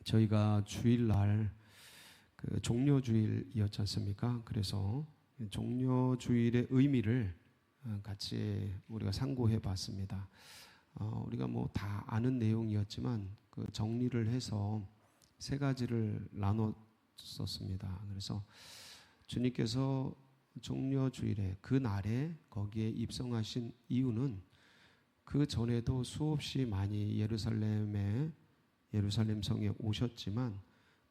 저희가 주일날 그 종려주일이었지 않습니까? 그래서 종려주일의 의미를 같이 우리가 상고해 봤습니다. 우리가 뭐 다 아는 내용이었지만 그 정리를 해서 세 가지를 나눴었습니다. 그래서 주님께서 종려주일에 그 날에 거기에 입성하신 이유는 그 전에도 수없이 많이 예루살렘 성에 오셨지만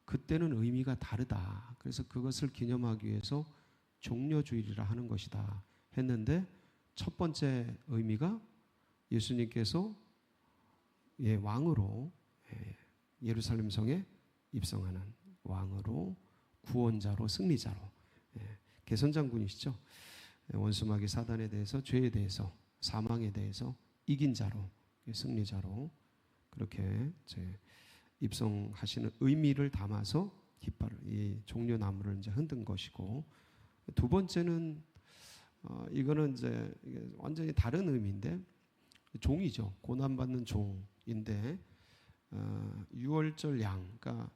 그때는 의미가 다르다. 그래서 그것을 기념하기 위해서 종려주일이라 하는 것이다 했는데, 첫 번째 의미가 예수님께서 왕으로 예루살렘 성에 입성하는 왕으로, 구원자로, 승리자로, 개선장군이시죠. 원수마귀 사단에 대해서, 죄에 대해서, 사망에 대해서 이긴 자로, 승리자로 그렇게 입성하시는 의미를 담아서 깃발을, 이 종려나무를 이제 흔든 것이고, 두 번째는 이거는 이제 완전히 다른 의미인데, 종이죠. 고난받는 종인데, 유월절 양, 그러니까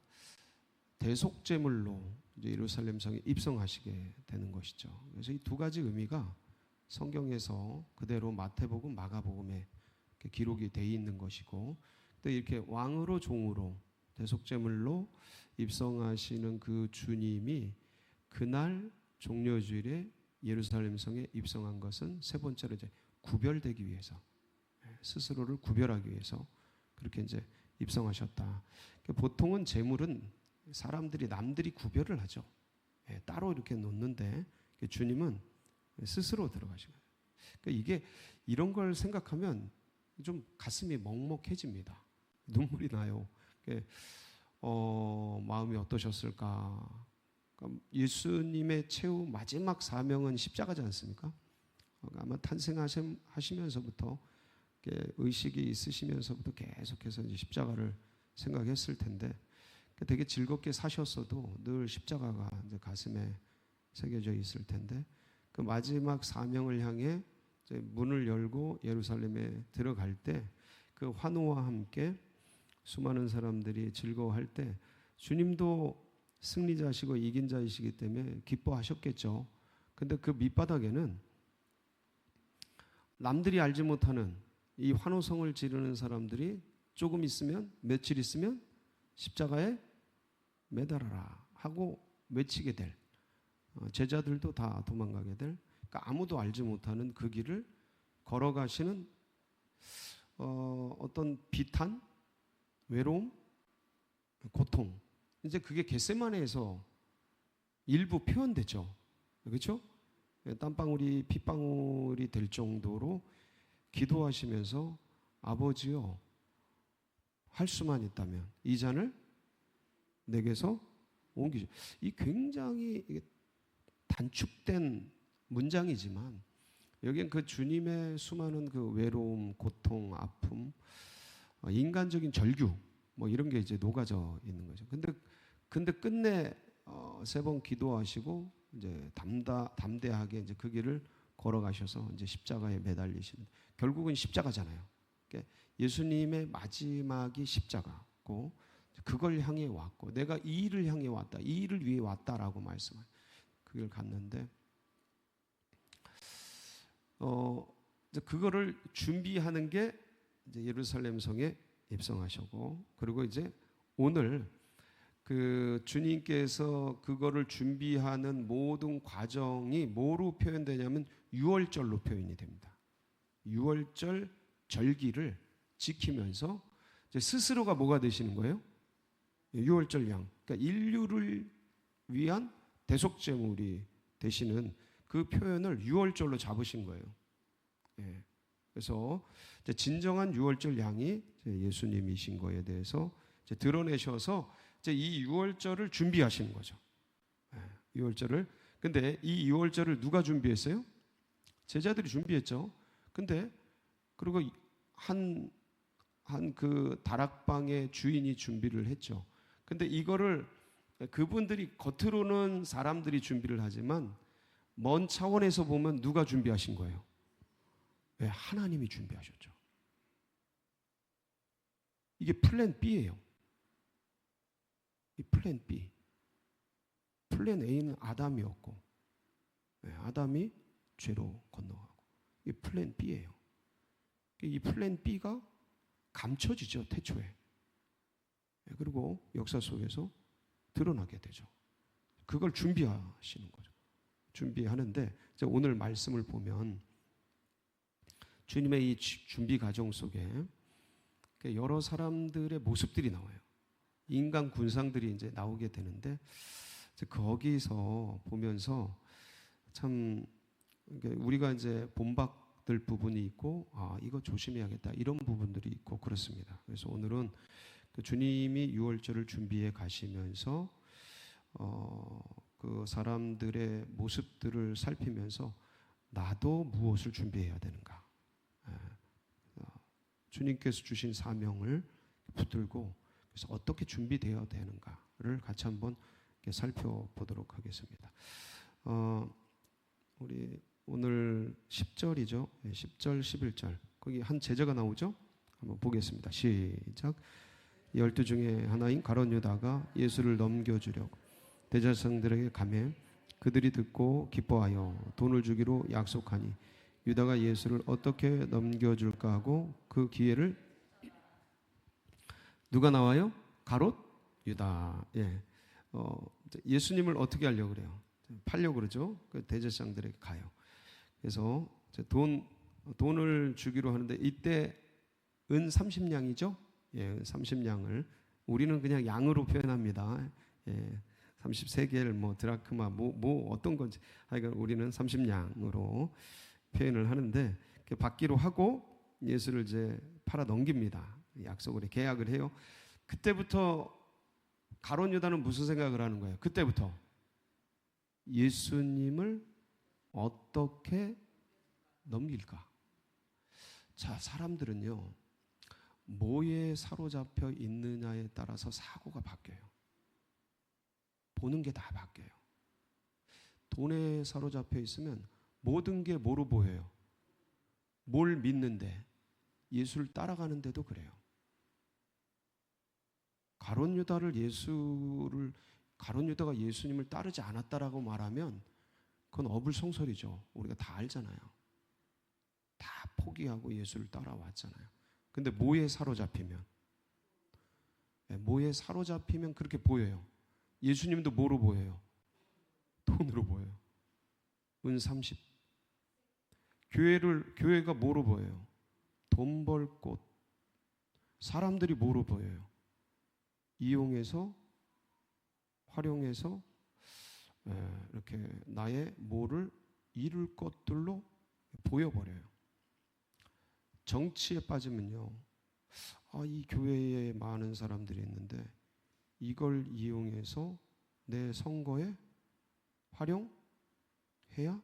대속제물로 이제 예루살렘 성에 입성하시게 되는 것이죠. 그래서 이 두 가지 의미가 성경에서 그대로 마태복음, 마가복음에 기록이 되어 있는 것이고, 또 이렇게 왕으로, 종으로, 대속제물로 입성하시는 그 주님이 그날 종려주일에 예루살렘 성에 입성한 것은 세 번째로 이제 구별되기 위해서, 스스로를 구별하기 위해서 그렇게 이제 입성하셨다. 보통은 제물은 남들이 구별을 하죠. 따로 이렇게 놓는데 주님은 스스로 들어가신 거예요. 그러니까 이게 이런 걸 생각하면 좀 가슴이 먹먹해집니다. 눈물이 나요. 마음이 어떠셨을까? 그러니까 예수님의 최후 마지막 사명은 십자가지 않습니까? 아마 탄생하시면서부터 의식이 있으시면서부터 계속해서 이제 십자가를 생각했을 텐데, 되게 즐겁게 사셨어도 늘 십자가가 이제 가슴에 새겨져 있을 텐데, 그 마지막 사명을 향해 이제 문을 열고 예루살렘에 들어갈 때 그 환호와 함께 수많은 사람들이 즐거워할 때 주님도 승리자시고 이긴 자이시기 때문에 기뻐하셨겠죠. 근데 그 밑바닥에는 남들이 알지 못하는 이 환호성을 지르는 사람들이 조금 있으면, 며칠 있으면 십자가에 매달아라 하고 외치게 될, 제자들도 다 도망가게 될, 그러니까 아무도 알지 못하는 그 길을 걸어가시는 어떤 비탄, 외로움, 고통, 이제 그게 겟세마네에서 일부 표현되죠. 그렇죠? 땀방울이 핏방울이 될 정도로 기도하시면서 아버지요, 할 수만 있다면 이 잔을 내게서 옮기죠. 이 굉장히 단축된 문장이지만 여기엔 그 주님의 수많은 그 외로움, 고통, 아픔, 인간적인 절규 뭐 이런 게 이제 녹아져 있는 거죠. 근데 끝내 세 번 기도하시고 이제 담대하게 이제 그 길을 걸어가셔서 이제 십자가에 매달리시는, 결국은 십자가잖아요. 그러니까 예수님의 마지막이 십자가고, 그걸 향해 왔고, 내가 이 일을 향해 왔다, 이 일을 위해 왔다라고 말씀을, 그 길 갔는데, 이제 그거를 준비하는 게 이제 예루살렘 성에 입성하셨고, 그리고 이제 오늘 그 주님께서 그거를 준비하는 모든 과정이 뭐로 표현되냐면 유월절로 표현이 됩니다. 유월절 절기를 지키면서 이제 스스로가 뭐가 되시는 거예요? 유월절 양, 그러니까 인류를 위한 대속제물이 되시는 그 표현을 유월절로 잡으신 거예요. 그래서 이제 진정한 유월절 양이 예수님이신 거에 대해서 이제 드러내셔서 이제 이 유월절을 준비하시는 거죠. 유월절을. 근데 이 유월절을 누가 준비했어요? 제자들이 준비했죠. 근데 그리고 한 그 다락방의 주인이 준비를 했죠. 근데 이거를 그분들이 겉으로는 사람들이 준비를 하지만 먼 차원에서 보면 누가 준비하신 거예요? 하나님이 준비하셨죠. 이게 플랜 B예요. 플랜 B. 플랜 A는 아담이었고, 아담이 죄로 건너가고, 이게 플랜 B예요. 이 플랜 B가 감춰지죠, 태초에. 그리고 역사 속에서 드러나게 되죠. 그걸 준비하시는 거죠. 준비하는데 오늘 말씀을 보면 주님의 이 준비 과정 속에 여러 사람들의 모습들이 나와요. 인간 군상들이 이제 나오게 되는데 거기서 보면서 참 우리가 이제 본받을 부분이 있고 이거 조심해야겠다 이런 부분들이 있고 그렇습니다. 그래서 오늘은 주님이 유월절을 준비해 가시면서 그 사람들의 모습들을 살피면서 나도 무엇을 준비해야 되는가, 주님께서 주신 사명을 붙들고 그래서 어떻게 준비되어야 되는가를 같이 한번 살펴보도록 하겠습니다. 우리 오늘 10절이죠. 10절, 11절 거기 한 제자가 나오죠. 한번 보겠습니다. 시작. 12 중에 하나인 가룟 유다가 예수를 넘겨주려고 대제사장들에게 가매 그들이 듣고 기뻐하여 돈을 주기로 약속하니 유다가 예수를 어떻게 넘겨줄까 하고 그 기회를 누가 나와요? 가롯 유다. 예수님을 어떻게 하려고 그래요? 팔려고 그러죠. 그 대제사장들에게 가요. 그래서 돈을 주기로 하는데 이때 은 30냥이죠. 은 30냥을 우리는 그냥 양으로 표현합니다. 33개를 뭐 드라크마 뭐 어떤 건지 하여간 우리는 30냥으로 표현을 하는데 받기로 하고 예수를 이제 팔아 넘깁니다. 약속을 계약을 해요. 그때부터 가룟 유다는 무슨 생각을 하는 거예요? 그때부터 예수님을 어떻게 넘길까? 자, 사람들은요 뭐에 사로잡혀 있느냐에 따라서 사고가 바뀌어요. 보는 게 다 바뀌어요. 돈에 사로잡혀 있으면 모든 게 뭐로 보여요? 뭘 믿는데 예수를 따라가는데도 그래요. 가룟 유다가 예수님을 따르지 않았다라고 말하면 그건 어불성설이죠. 우리가 다 알잖아요. 다 포기하고 예수를 따라왔잖아요. 근데 뭐에 사로잡히면 그렇게 보여요. 예수님도 뭐로 보여요? 돈으로 보여요. 은 30. 교회가 뭐로 보여요? 돈 벌 곳. 사람들이 뭐로 보여요? 이용해서 활용해서 이렇게 나의 뭐를 이룰 것들로 보여버려요. 정치에 빠지면요, 이 교회에 많은 사람들이 있는데 이걸 이용해서 내 선거에 활용해야겠다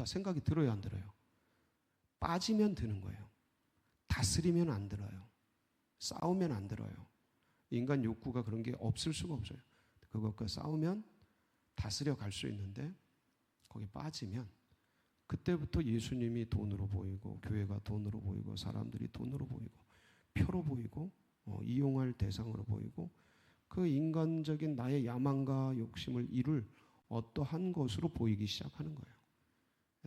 생각이 들어요, 안 들어요? 빠지면 드는 거예요. 다스리면 안 들어요. 싸우면 안 들어요. 인간 욕구가 그런 게 없을 수가 없어요. 그것과 싸우면 다스려 갈 수 있는데 거기 빠지면 그때부터 예수님이 돈으로 보이고 교회가 돈으로 보이고 사람들이 돈으로 보이고 표로 보이고 이용할 대상으로 보이고 그 인간적인 나의 야망과 욕심을 이룰 어떠한 것으로 보이기 시작하는 거예요.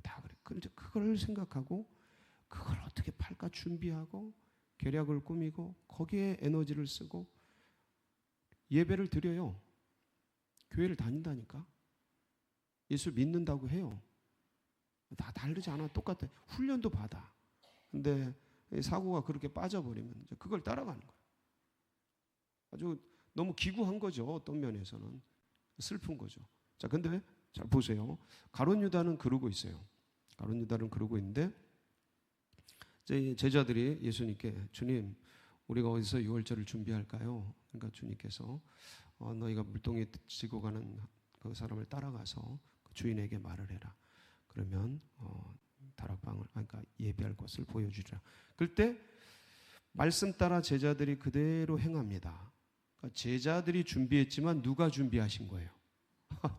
다 그래. 그런데 그걸 생각하고 그걸 어떻게 팔까 준비하고 계략을 꾸미고 거기에 에너지를 쓰고 예배를 드려요. 교회를 다닌다니까. 예수 믿는다고 해요. 다 다르지 않아. 똑같아. 훈련도 받아. 근데 사고가 그렇게 빠져버리면 이제 그걸 따라가는 거예요. 아주 너무 기구한 거죠. 어떤 면에서는. 슬픈 거죠. 자, 근데 잘 보세요. 가룟 유다는 그러고 있어요. 가룟 유다는 그러고 있는데 이제 제자들이 예수님께 주님, 우리가 어디서 유월절을 준비할까요? 그러니까 주님께서 너희가 물동에 지고 가는 그 사람을 따라가서 그 주인에게 말을 해라. 그러면 다락방을 그러니까 예배할 것을 보여주리라. 그때 말씀 따라 제자들이 그대로 행합니다. 그러니까 제자들이 준비했지만 누가 준비하신 거예요?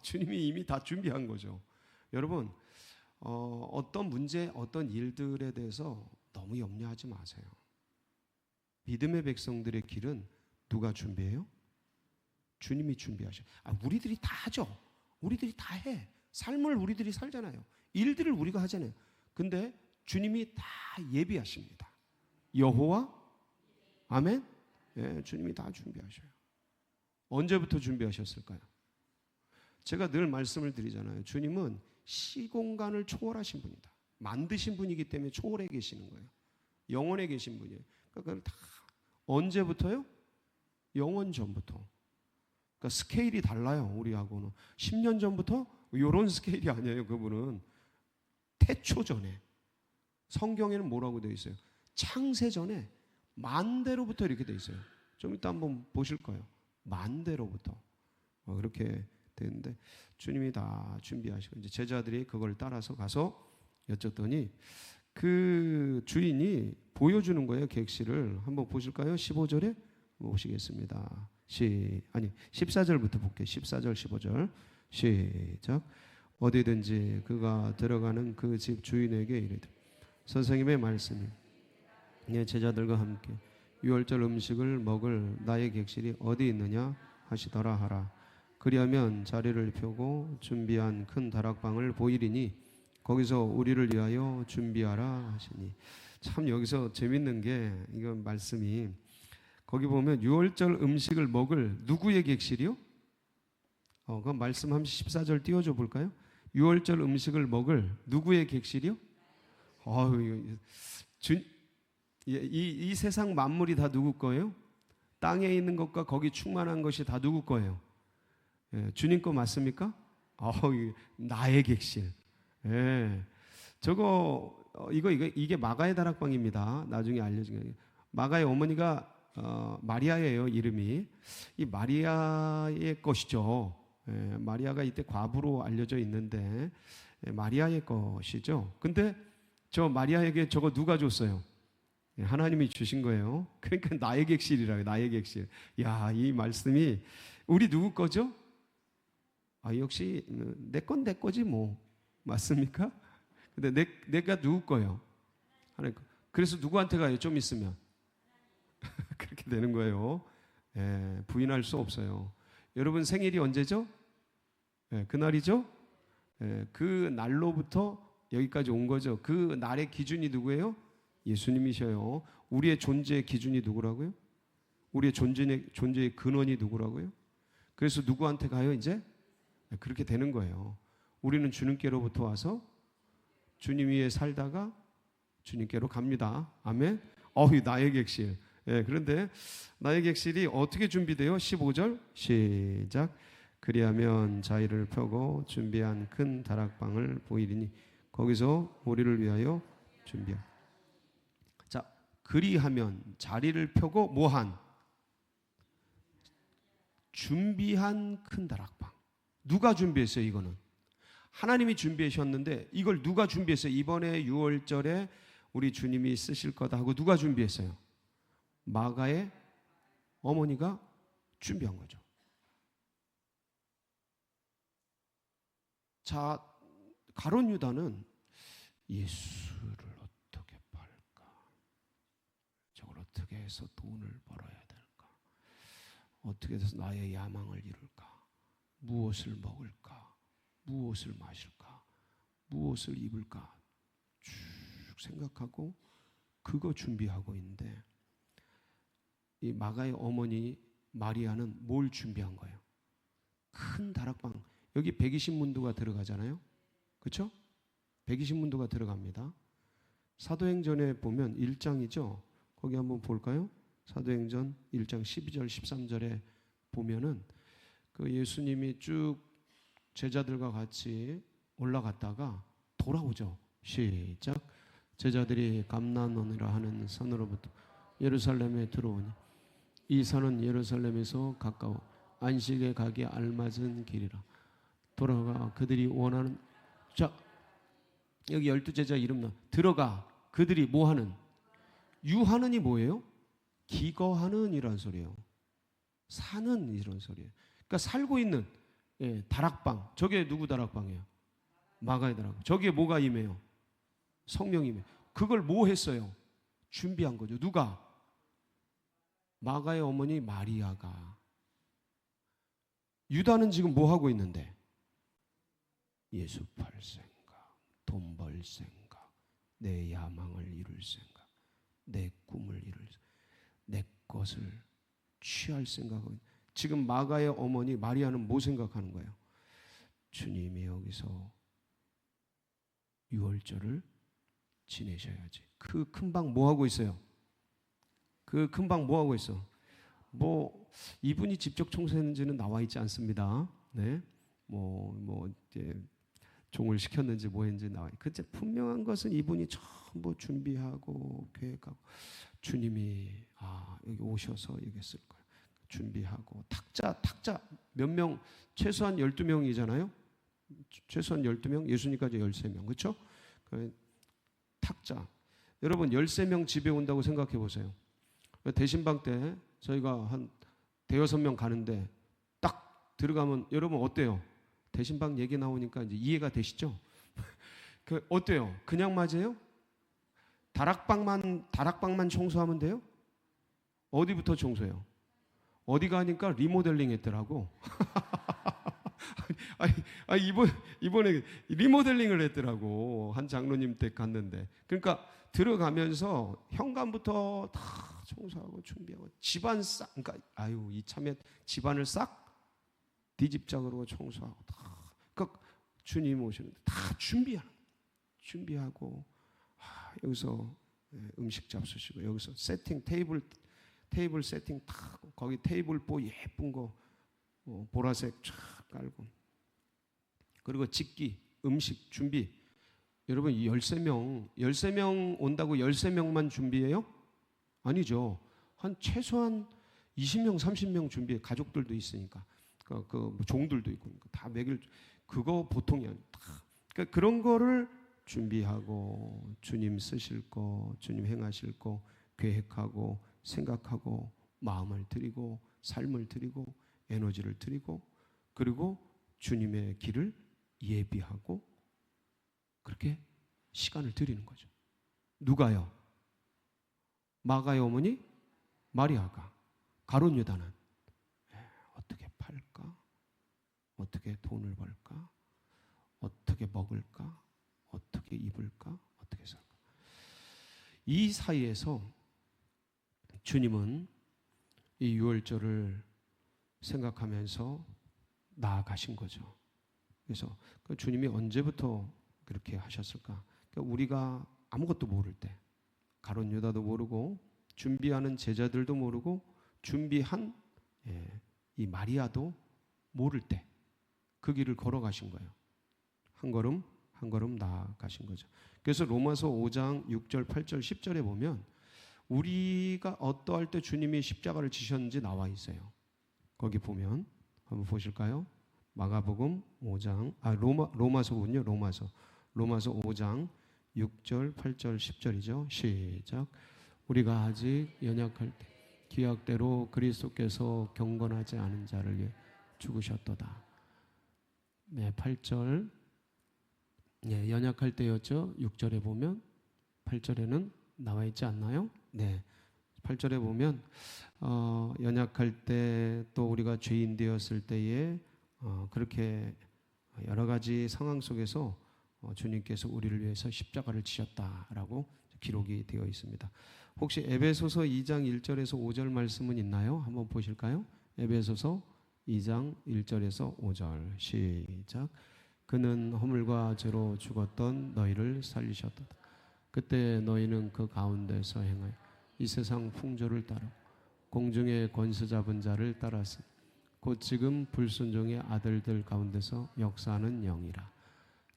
주님이 이미 다 준비한 거죠. 여러분, 어떤 문제, 어떤 일들에 대해서 너무 염려하지 마세요. 믿음의 백성들의 길은 누가 준비해요? 주님이 준비하셔요. 우리들이 다 하죠. 우리들이 다 해. 삶을 우리들이 살잖아요. 일들을 우리가 하잖아요. 근데 주님이 다 예비하십니다. 여호와 아멘. 예, 주님이 다 준비하셔요. 언제부터 준비하셨을까요? 제가 늘 말씀을 드리잖아요. 주님은 시공간을 초월하신 분이다. 만드신 분이기 때문에 초월해 계시는 거예요. 영원에 계신 분이에요. 그러니까 다 언제부터요? 영원 전부터. 그러니까 스케일이 달라요. 우리하고는 10년 전부터 이런 스케일이 아니에요. 그분은 태초 전에. 성경에는 뭐라고 되어 있어요? 창세 전에 만대로부터 이렇게 되어 있어요. 좀 이따 한번 보실 거예요. 만대로부터 그렇게 되는데 주님이 다 준비하시고 이제 제자들이 그걸 따라서 가서 여쭸더니 그 주인이 보여주는 거예요. 객실을 한번 보실까요? 15절에 보시겠습니다. 14절부터 볼게요. 14절 15절 시작. 어디든지 그가 들어가는 그 집 주인에게 이르되 선생님의 말씀이 내 제자들과 함께 유월절 음식을 먹을 나의 객실이 어디 있느냐 하시더라 하라. 그리하면 자리를 펴고 준비한 큰 다락방을 보이리니 거기서 우리를 위하여 준비하라 하시니. 참 여기서 재밌는 게 이건 말씀이 거기 보면 유월절 음식을 먹을 누구의 객실이요? 그럼 말씀 14절 띄워줘 볼까요? 유월절 음식을 먹을 누구의 객실이요? 이 세상 만물이 다 누구 거예요? 땅에 있는 것과 거기 충만한 것이 다 누구 거예요? 예, 주님 거 맞습니까? 나의 객실. 예, 이게 마가의 다락방입니다. 나중에 알려진 거예요. 마가의 어머니가 마리아예요. 이름이 이 마리아의 것이죠. 예, 마리아가 이때 과부로 알려져 있는데 마리아의 것이죠. 근데 저 마리아에게 저거 누가 줬어요? 하나님이 주신 거예요. 그러니까 나의 객실이라고요. 나의 객실. 야, 이 말씀이 우리 누구 거죠? 역시 내 건 내 거지 뭐. 맞습니까? 근데 내가 누구 거예요? 하나님 거. 그래서 누구한테 가요? 좀 있으면. 그렇게 되는 거예요. 예, 부인할 수 없어요. 여러분 생일이 언제죠? 예, 그날이죠? 예, 그 날로부터 여기까지 온 거죠. 그 날의 기준이 누구예요? 예수님이셔요. 우리의 존재의 기준이 누구라고요? 우리의 존재의 근원이 누구라고요? 그래서 누구한테 가요 이제? 그렇게 되는 거예요. 우리는 주님께로부터 와서 주님 위에 살다가 주님께로 갑니다. 아멘. 나의 객실. 예, 그런데 나의 객실이 어떻게 준비돼요? 15절 시작. 그리하면 자리를 펴고 준비한 큰 다락방을 보이리니 거기서 우리를 위하여 준비한. 자, 그리하면 자리를 펴고 뭐한? 준비한 큰 다락방. 누가 준비했어요? 이거는 하나님이 준비하셨는데 이걸 누가 준비했어요? 이번에 6월절에 우리 주님이 쓰실 거다 하고 누가 준비했어요? 마가의 어머니가 준비한 거죠. 자, 가룟 유다는 예수를 어떻게 팔까? 저걸 어떻게 해서 돈을 벌어야 될까? 어떻게 해서 나의 야망을 이룰까? 무엇을 먹을까? 무엇을 마실까? 무엇을 입을까? 쭉 생각하고 그거 준비하고 있는데 이 마가의 어머니 마리아는 뭘 준비한 거예요? 큰 다락방. 여기 120문도가 들어가잖아요. 그렇죠? 120문도가 들어갑니다. 사도행전에 보면 1장이죠. 거기 한번 볼까요? 사도행전 1장 12절 13절에 보면은 그 예수님이 쭉 제자들과 같이 올라갔다가 돌아오죠. 시작. 제자들이 감난원이라 하는 산으로부터 예루살렘에 들어오니 이 산은 예루살렘에서 가까워 안식에 가기에 알맞은 길이라. 돌아가 그들이 원하는. 자, 여기 12제자 이름 나. 들어가 그들이 뭐하는? 유하는이 뭐예요? 기거하는 이란 소리예요. 사는 이런 소리예요. 그러니까 살고 있는 다락방. 저게 누구 다락방이에요? 마가의 다락방. 저기에 뭐가 임해요? 성령이 임해요. 그걸 뭐 했어요? 준비한 거죠. 누가? 마가의 어머니 마리아가. 유다는 지금 뭐 하고 있는데? 예수 팔 생각, 돈 벌 생각, 내 야망을 이룰 생각, 내 꿈을 이룰 생각, 내 것을 취할 생각은. 지금 마가의 어머니 마리아는 뭐 생각하는 거예요? 주님이 여기서 유월절을 지내셔야지. 그 큰 방 뭐 하고 있어요? 그 큰 방 뭐 하고 있어? 뭐 이분이 직접 청소했는지는 나와 있지 않습니다. 네, 이제 종을 시켰는지 뭐 했는지 나와. 그때 분명한 것은 이분이 전부 준비하고 계획하고, 주님이 여기 오셔서 여기 쓸 거야. 준비하고 탁자 몇 명? 최소한 12명이잖아요. 최소한 12명, 예수님까지 13명. 그렇죠? 탁자. 여러분 13명 집에 온다고 생각해 보세요. 대신방 때 저희가 한 대여섯 명 가는데 딱 들어가면 여러분 어때요? 대신방 얘기 나오니까 이제 이해가 되시죠? 어때요? 그냥 맞아요? 다락방만 청소하면 돼요? 어디부터 청소해요? 어디 가니까 리모델링 했더라고. 이번에 리모델링을 했더라고. 한 장로님 댁 갔는데. 그러니까 들어가면서 현관부터 다 청소하고 준비하고 집안 싹, 그러니까 이참에 집안을 싹 뒤집작으로 청소하고 다. 그러니까 주님 오시는데 다 준비하고 여기서 음식 잡수시고 여기서 세팅 테이블 세팅 다 거기 테이블 보 예쁜 거 보라색 쫙 깔고 그리고 집기 음식 준비. 여러분 13명 온다고 13명만 준비해요? 아니죠. 한 최소한 20명 30명 준비해. 가족들도 있으니까 뭐 종들도 있고 다 먹일 그거 보통이 아니에요. 그러니까 그런 거를 준비하고 주님 쓰실 거, 주님 행하실 거 계획하고 생각하고 마음을 드리고 삶을 드리고 에너지를 드리고 그리고 주님의 길을 예비하고 그렇게 시간을 드리는 거죠. 누가요? 마가의 어머니 마리아가. 가룟 유다는 어떻게 팔까? 어떻게 돈을 벌까? 어떻게 먹을까? 어떻게 입을까? 어떻게 살까? 이 사이에서 주님은 이 유월절을 생각하면서 나아가신 거죠. 그래서 주님이 언제부터 그렇게 하셨을까? 그러니까 우리가 아무것도 모를 때, 가룟 유다도 모르고 준비하는 제자들도 모르고 준비한 이 마리아도 모를 때 그 길을 걸어가신 거예요. 한 걸음 한 걸음 나아가신 거죠. 그래서 로마서 5장 6절, 8절, 10절에 보면 우리가 어떠할 때 주님이 십자가를 지셨는지 나와 있어요. 거기 보면 한번 보실까요? 마가복음 5장, 로마서군요. 로마서 5장 6절, 8절, 10절이죠. 시작. 우리가 아직 연약할 때 기약대로 그리스도께서 경건하지 않은 자를 위해 죽으셨도다. 네, 8절. 네, 연약할 때였죠. 6절에 보면 8절에는 나와 있지 않나요? 네. 8절에 보면 연약할 때 또 우리가 죄인 되었을 때에 그렇게 여러 가지 상황 속에서 주님께서 우리를 위해서 십자가를 지셨다라고 기록이 되어 있습니다. 혹시 에베소서 2장 1절에서 5절 말씀은 있나요? 한번 보실까요? 에베소서 2장 1절에서 5절 시작. 그는 허물과 죄로 죽었던 너희를 살리셨다. 그때 너희는 그 가운데서 행하여 이 세상 풍조를 따라 공중의 권세 잡은 자를 따랐으니 곧 지금 불순종의 아들들 가운데서 역사하는 영이라.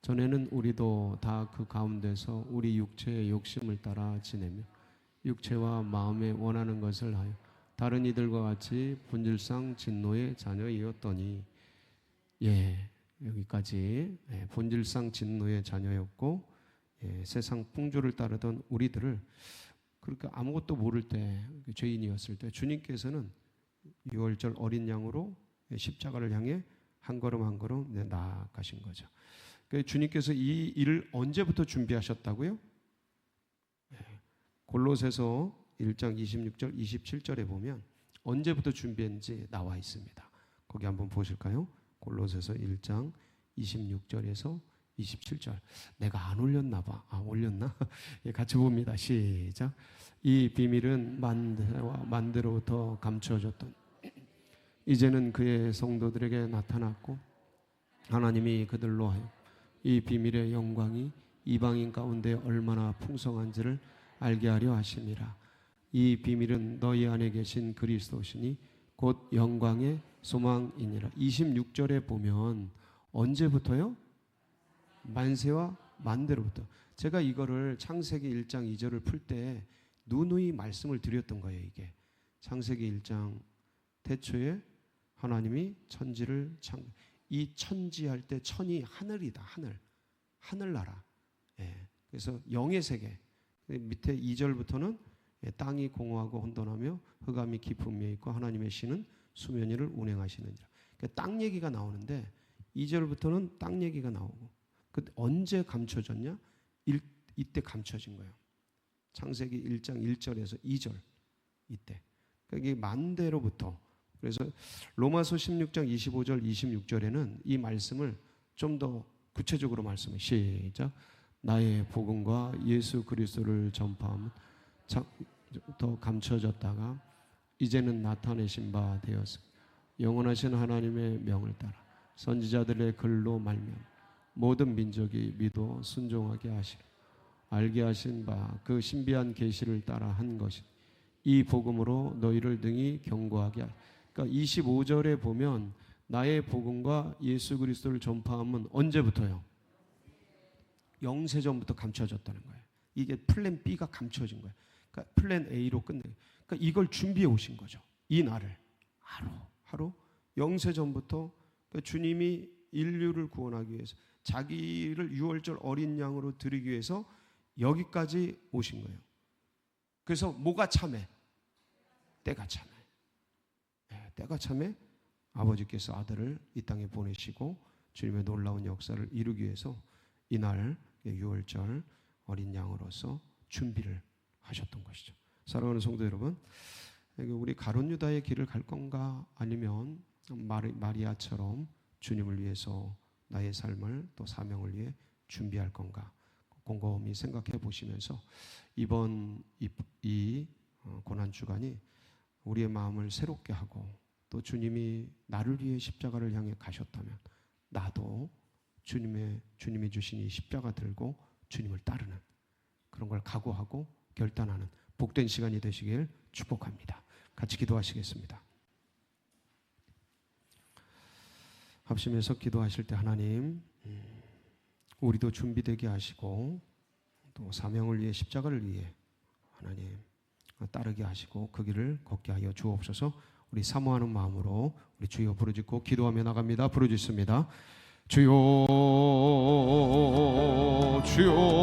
전에는 우리도 다 그 가운데서 우리 육체의 욕심을 따라 지내며 육체와 마음에 원하는 것을 하여 다른 이들과 같이 본질상 진노의 자녀이었더니 여기까지 본질상 진노의 자녀였고 세상 풍조를 따르던 우리들을 그러니까 아무것도 모를 때 죄인이었을 때 주님께서는 유월절 어린 양으로 십자가를 향해 한 걸음 한 걸음 나아가신 거죠. 그러니까 주님께서 이 일을 언제부터 준비하셨다고요? 골로새서 1장 26절 27절에 보면 언제부터 준비했는지 나와 있습니다. 거기 한번 보실까요? 골로새서 1장 26절에서 27절. 내가 안 올렸나 봐. 올렸나? 예, 같이 봅니다. 시작. 이 비밀은 만대로부터 감추어졌던 이제는 그의 성도들에게 나타났고 하나님이 그들로 하여 이 비밀의 영광이 이방인 가운데 얼마나 풍성한지를 알게 하려 하심이라. 이 비밀은 너희 안에 계신 그리스도시니 곧 영광의 소망이니라. 26절에 보면 언제부터요? 만세와 만대로부터. 제가 이거를 창세기 1장 2절을 풀 때 누누이 말씀을 드렸던 거예요. 이게 창세기 1장 태초에 하나님이 천지를 이 천지할 때 천이 하늘이다. 하늘나라. 예. 그래서 영의 세계. 밑에 2절부터는 땅이 공허하고 혼돈하며 흑암이 깊은 데 있고 하나님의 신은 수면 위를 운행하시느니라. 그러니까 땅 얘기가 나오는데 2절부터는 땅 얘기가 나오고 언제 감춰졌냐? 이때 감춰진 거예요. 창세기 1장 1절에서 2절 이때. 그러니까 이게 만대로부터. 그래서 로마서 16장 25절 26절에는 이 말씀을 좀 더 구체적으로 말씀해. 시작. 나의 복음과 예수 그리스도를 전파하면 더 감춰졌다가 이제는 나타내신 바 되었습니다. 영원하신 하나님의 명을 따라 선지자들의 글로 말미암아 모든 민족이 믿어 순종하게 하시라. 알게 하신 바 그 신비한 계시를 따라 한 것이 이 복음으로 너희를 등이 견고하게 하라. 그러니까 25절에 보면 나의 복음과 예수 그리스도를 전파하면 언제부터요? 영세전부터 감춰졌다는 거예요. 이게 플랜 B가 감춰진 거예요. 그러니까 플랜 A로 끝내. 그러니까 이걸 준비해 오신 거죠. 이 날을 하루 영세전부터 그러니까 주님이 인류를 구원하기 위해서 자기를 유월절 어린 양으로 드리기 위해서 여기까지 오신 거예요. 그래서 뭐가 참해? 때가 참해. 네, 때가 참해 아버지께서 아들을 이 땅에 보내시고 주님의 놀라운 역사를 이루기 위해서 이날 유월절 어린 양으로서 준비를 하셨던 것이죠. 사랑하는 성도 여러분, 우리 가룟 유다의 길을 갈 건가 아니면 마리아처럼 주님을 위해서 나의 삶을 또 사명을 위해 준비할 건가 곰곰이 생각해 보시면서 이번 이 고난 주간이 우리의 마음을 새롭게 하고 또 주님이 나를 위해 십자가를 향해 가셨다면 나도 주님이 주신 이 십자가 들고 주님을 따르는 그런 걸 각오하고 결단하는 복된 시간이 되시길 축복합니다. 같이 기도하시겠습니다. 합심해서 기도하실 때 하나님 우리도 준비되게 하시고 또 사명을 위해 십자가를 위해 하나님 따르게 하시고 그 길을 걷게 하여 주옵소서. 우리 사모하는 마음으로 우리 주여 부르짖고 기도하며 나갑니다. 부르짖습니다. 주여 주여